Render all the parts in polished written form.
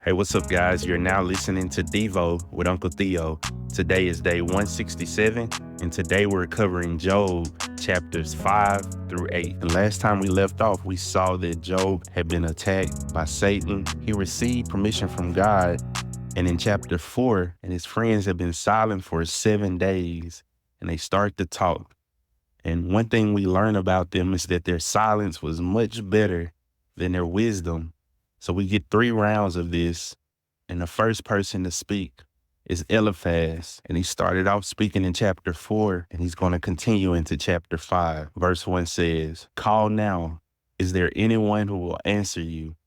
Hey, what's up, guys? You're now listening to Devo with Uncle Theo. Today is day 167, and today we're covering Job, chapters 5 through 8. And last time we left off, we saw that Job had been attacked by Satan. He received permission from God, and in chapter 4, and his friends have been silent for 7 days, and they start to talk. And one thing we learn about them is that their silence was much better than their wisdom. So we get 3 rounds of this, and the first person to speak is Eliphaz. And he started off speaking in chapter 4, and he's going to continue into chapter 5. Verse 1 says, "Call now, is there anyone who will answer you?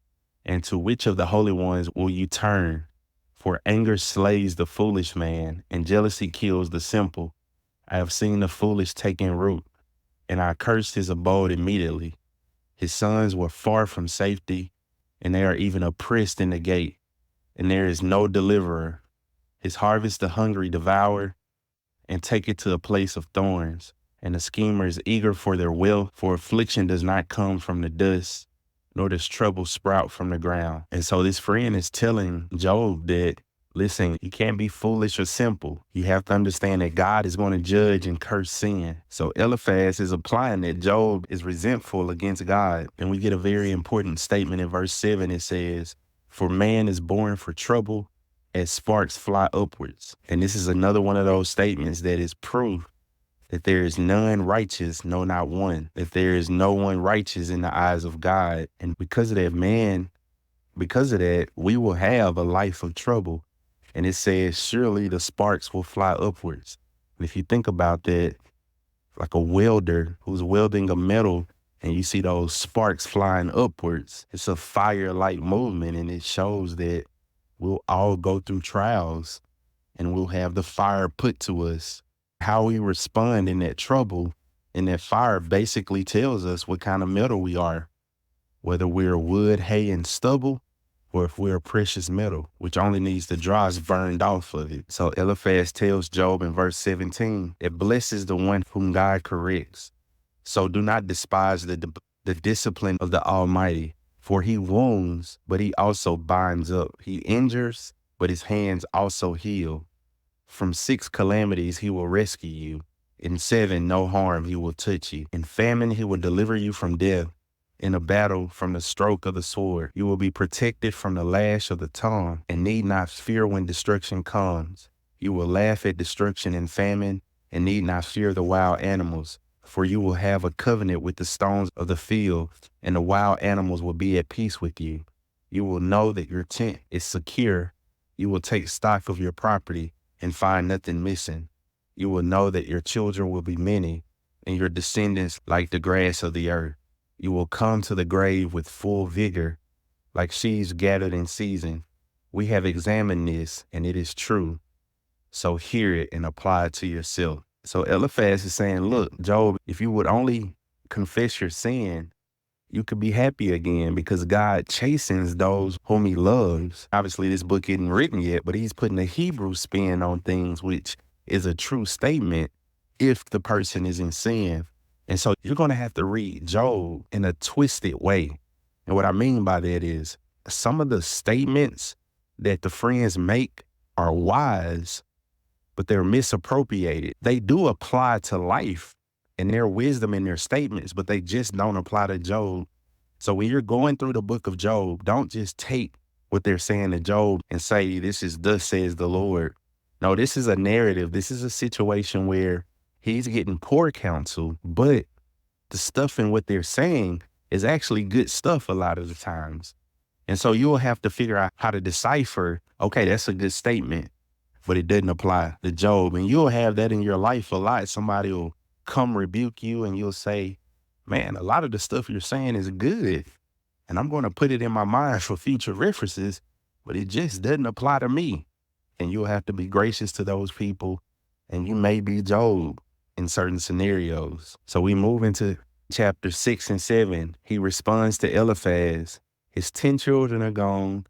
And to which of the holy ones will you turn? For anger slays the foolish man, and jealousy kills the simple. I have seen the foolish taking root, and I cursed his abode immediately. His sons were far from safety, and they are even oppressed in the gate, and there is no deliverer. His harvest the hungry devour, and take it to a place of thorns. And the schemer is eager for their wealth, for affliction does not come from the dust, nor does trouble sprout from the ground." And so this friend is telling Job that, listen, you can't be foolish or simple. You have to understand that God is going to judge and curse sin. So Eliphaz is applying that Job is resentful against God. And we get a very important statement in verse 7. It says, "For man is born for trouble, as sparks fly upwards." And this is another one of those statements that is proof that there is none righteous, no, not one, that there is no one righteous in the eyes of God. And because of that, we will have a life of trouble. And it says, surely the sparks will fly upwards. And if you think about that, like a welder who's welding a metal and you see those sparks flying upwards, it's a fire-like movement, and it shows that we'll all go through trials and we'll have the fire put to us. How we respond in that trouble, in that fire, basically tells us what kind of metal we are, whether we're wood, hay, and stubble, or if we're a precious metal, which only needs the dross burned off of it. So Eliphaz tells Job in verse 17, "It blesses the one whom God corrects. So do not despise the discipline of the Almighty, for he wounds, but he also binds up. He injures, but his hands also heal. From 6 calamities he will rescue you. In 7, no harm he will touch you. In famine he will deliver you from death. In a battle, from the stroke of the sword. You will be protected from the lash of the tongue, and need not fear when destruction comes. You will laugh at destruction and famine, and need not fear the wild animals. For you will have a covenant with the stones of the field, and the wild animals will be at peace with you. You will know that your tent is secure. You will take stock of your property and find nothing missing. You will know that your children will be many, and your descendants like the grass of the earth. You will come to the grave with full vigor, like sheaves gathered in season. We have examined this, and it is true. So hear it and apply it to yourself." So Eliphaz is saying, look, Job, if you would only confess your sin, you could be happy again, because God chastens those whom he loves. Obviously, this book isn't written yet, but he's putting a Hebrew spin on things, which is a true statement if the person is in sin. And so you're going to have to read Job in a twisted way. And what I mean by that is some of the statements that the friends make are wise, but they're misappropriated. They do apply to life and their wisdom in their statements, but they just don't apply to Job. So when you're going through the book of Job, don't just take what they're saying to Job and say, this is thus says the Lord. No, this is a narrative. This is a situation where he's getting poor counsel, but the stuff in what they're saying is actually good stuff a lot of the times. And so you'll have to figure out how to decipher, okay, that's a good statement, but it doesn't apply to Job. And you'll have that in your life a lot. Somebody will come rebuke you and you'll say, man, a lot of the stuff you're saying is good, and I'm going to put it in my mind for future references, but it just doesn't apply to me. And you'll have to be gracious to those people, and you may be Job in certain scenarios. So we move into chapter 6 and 7. He responds to Eliphaz. His 10 children are gone.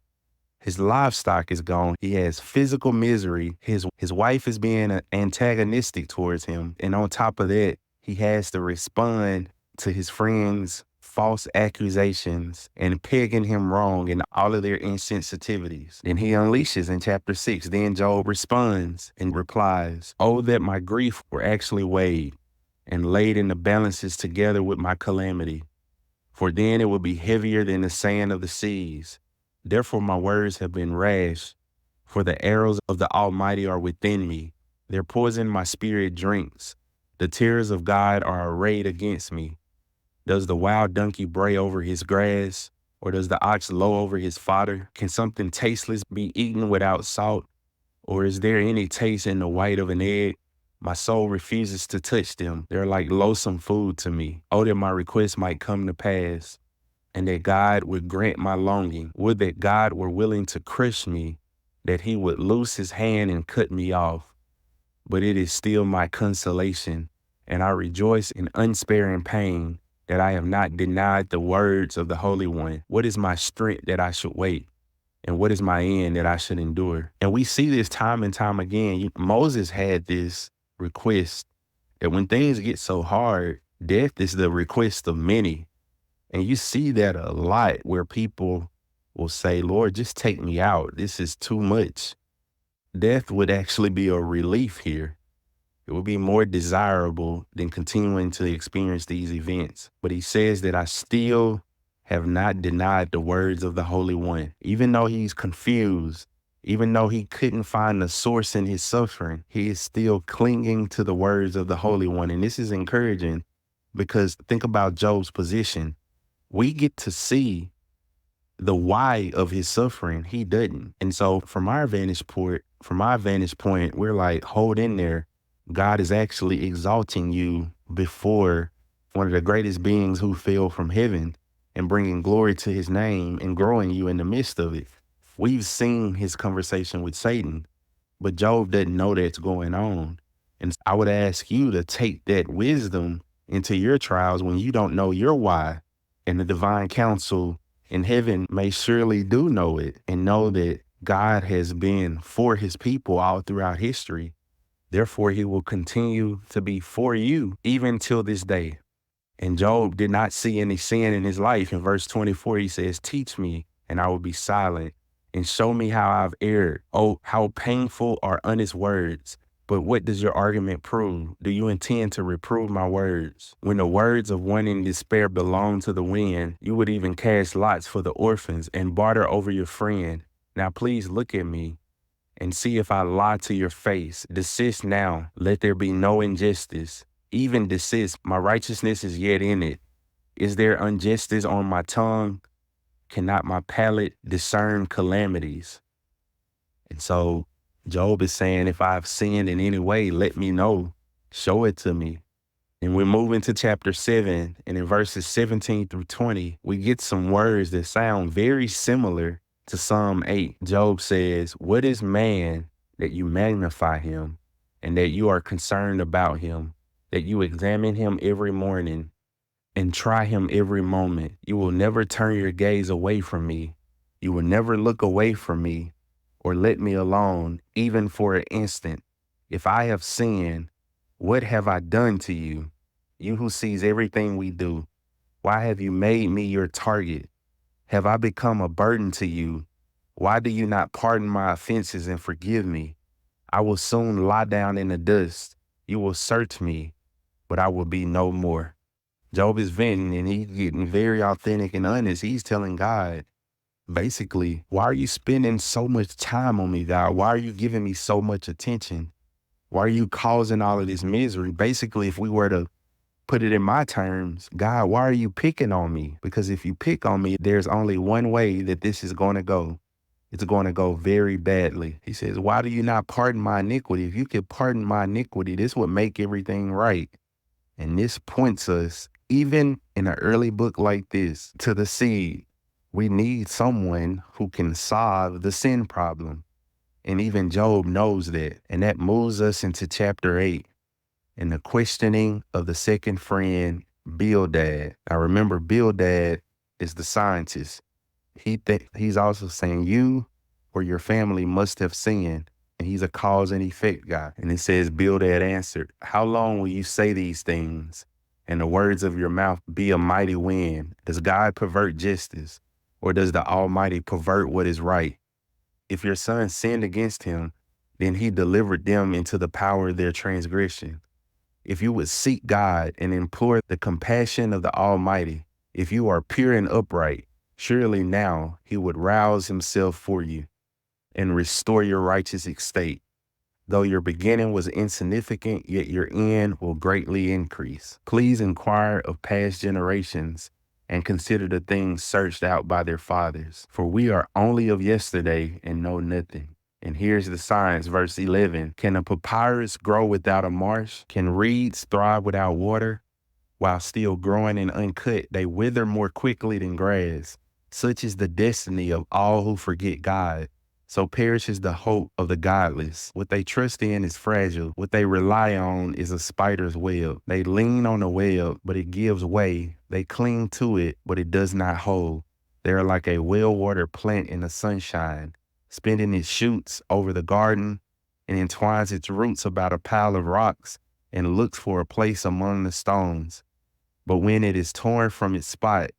His livestock is gone. He has physical misery. His wife is being antagonistic towards him. And on top of that, he has to respond to his friend's false accusations and pegging him wrong in all of their insensitivities. Then he unleashes in chapter 6. Then Job responds and replies, "Oh, that my grief were actually weighed and laid in the balances together with my calamity. For then it would be heavier than the sand of the seas. Therefore my words have been rash, for the arrows of the Almighty are within me. Their poison my spirit drinks. The tears of God are arrayed against me. Does the wild donkey bray over his grass, or does the ox low over his fodder? Can something tasteless be eaten without salt? Or is there any taste in the white of an egg? My soul refuses to touch them. They're like loathsome food to me. Oh, that my request might come to pass, and that God would grant my longing. Would that God were willing to crush me, that he would loose his hand and cut me off. But it is still my consolation, and I rejoice in unsparing pain, that I have not denied the words of the Holy One. What is my strength that I should wait? And what is my end that I should endure?" And we see this time and time again. Moses had this request that when things get so hard, death is the request of many. And you see that a lot where people will say, "Lord, just take me out. This is too much." Death would actually be a relief here. It would be more desirable than continuing to experience these events. But he says that I still have not denied the words of the Holy One. Even though he's confused, even though he couldn't find the source in his suffering, he is still clinging to the words of the Holy One. And this is encouraging because think about Job's position. We get to see the why of his suffering. He didn't. And so from my vantage point, we're like, hold in there. God is actually exalting you before one of the greatest beings who fell from heaven and bringing glory to his name and growing you in the midst of it. We've seen his conversation with Satan, but Job doesn't know that's going on. And I would ask you to take that wisdom into your trials when you don't know your why. And the divine counsel in heaven may surely do know it and know that God has been for his people all throughout history. Therefore, he will continue to be for you even till this day. And Job did not see any sin in his life. In verse 24, he says, "Teach me, and I will be silent, and show me how I've erred. Oh, how painful are honest words. But what does your argument prove? Do you intend to reprove my words? When the words of one in despair belong to the wind, you would even cast lots for the orphans and barter over your friend. Now please look at me and see if I lie to your face. Desist now, let there be no injustice. Even desist, my righteousness is yet in it. Is there injustice on my tongue? Cannot my palate discern calamities?" And so Job is saying, if I've sinned in any way, let me know. Show it to me. And we're moving to chapter 7, and in verses 17 through 20, we get some words that sound very similar to Psalm 8. Job says, "What is man that you magnify him, and that you are concerned about him, that you examine him every morning and try him every moment? You will never turn your gaze away from me. You will never look away from me or let me alone, even for an instant. If I have sinned, what have I done to you? You who sees everything we do, why have you made me your target? Have I become a burden to you? Why do you not pardon my offenses and forgive me? I will soon lie down in the dust. You will search me, but I will be no more." Job is venting and he's getting very authentic and honest. He's telling God, basically, why are you spending so much time on me, God? Why are you giving me so much attention? Why are you causing all of this misery? Basically, if we were to put it in my terms, God, why are you picking on me? Because if you pick on me, there's only one way that this is going to go. It's going to go very badly. He says, why do you not pardon my iniquity? If you could pardon my iniquity, this would make everything right. And this points us, even in an early book like this, to the seed. We need someone who can solve the sin problem. And even Job knows that. And that moves us into chapter 8 and the questioning of the second friend, Bildad. Now remember, Bildad is the scientist. He's also saying you or your family must have sinned. And he's a cause and effect guy. And it says, Bildad answered, "How long will you say these things? and the words of your mouth be a mighty wind. Does God pervert justice, or does the Almighty pervert what is right? If your son sinned against him, then he delivered them into the power of their transgression. If you would seek God and implore the compassion of the Almighty, if you are pure and upright, surely now he would rouse himself for you and restore your righteous estate. Though your beginning was insignificant, yet your end will greatly increase. Please inquire of past generations and consider the things searched out by their fathers. For we are only of yesterday and know nothing. And here's the science, verse 11. Can a papyrus grow without a marsh? Can reeds thrive without water? While still growing and uncut, they wither more quickly than grass. Such is the destiny of all who forget God. So perishes the hope of the godless. What they trust in is fragile. What they rely on is a spider's web. They lean on the web, but it gives way. They cling to it, but it does not hold. They are like a well-watered plant in the sunshine, spending its shoots over the garden and entwines its roots about a pile of rocks and looks for a place among the stones. But when it is torn from its spot,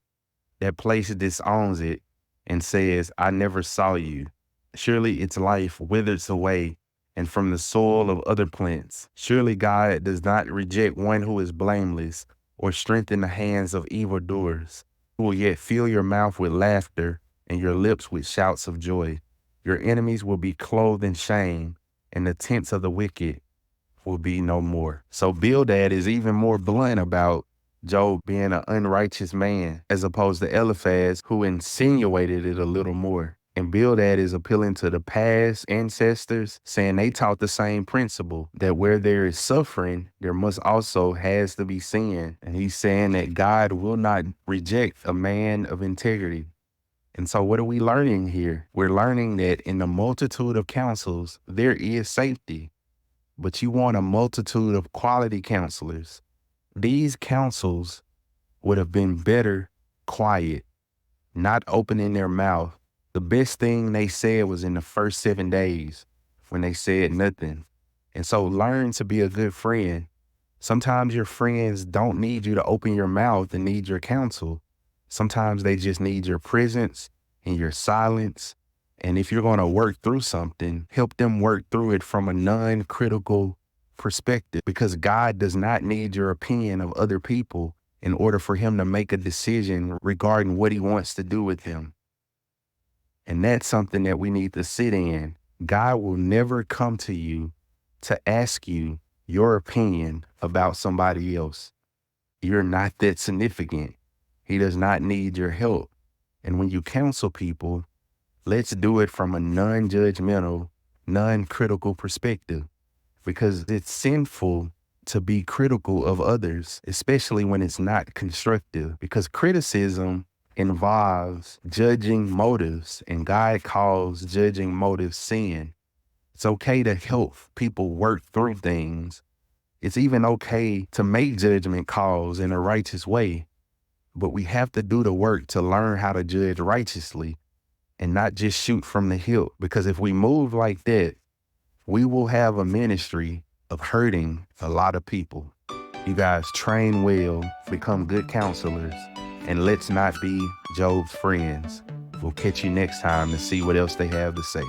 that place disowns it and says, I never saw you. Surely its life withers away, and from the soil of other plants. Surely God does not reject one who is blameless, or strengthen the hands of evildoers, who will yet fill your mouth with laughter and your lips with shouts of joy. Your enemies will be clothed in shame, and the tents of the wicked will be no more. So Bildad is even more blunt about Job being an unrighteous man, as opposed to Eliphaz, who insinuated it a little more. And Bildad is appealing to the past ancestors, saying they taught the same principle, that where there is suffering, there must also has to be sin. And he's saying that God will not reject a man of integrity. And so what are we learning here? We're learning that in the multitude of counsels, there is safety, but you want a multitude of quality counselors. These counsels would have been better quiet, not opening their mouth. The best thing they said was in the first 7 days when they said nothing. And so learn to be a good friend. Sometimes your friends don't need you to open your mouth and need your counsel. Sometimes they just need your presence and your silence. And if you're going to work through something, help them work through it from a non-critical perspective, because God does not need your opinion of other people in order for him to make a decision regarding what he wants to do with them. And that's something that we need to sit in. God will never come to you to ask you your opinion about somebody else. You're not that significant. He does not need your help. And when you counsel people, let's do it from a non-judgmental, non-critical perspective, because it's sinful to be critical of others, especially when it's not constructive, because criticism involves judging motives, and God calls judging motives sin. It's okay to help people work through things. It's even okay to make judgment calls in a righteous way, but we have to do the work to learn how to judge righteously and not just shoot from the hip, because if we move like that, we will have a ministry of hurting a lot of people. You guys train well, become good counselors, and let's not be Job's friends. We'll catch you next time and see what else they have to say.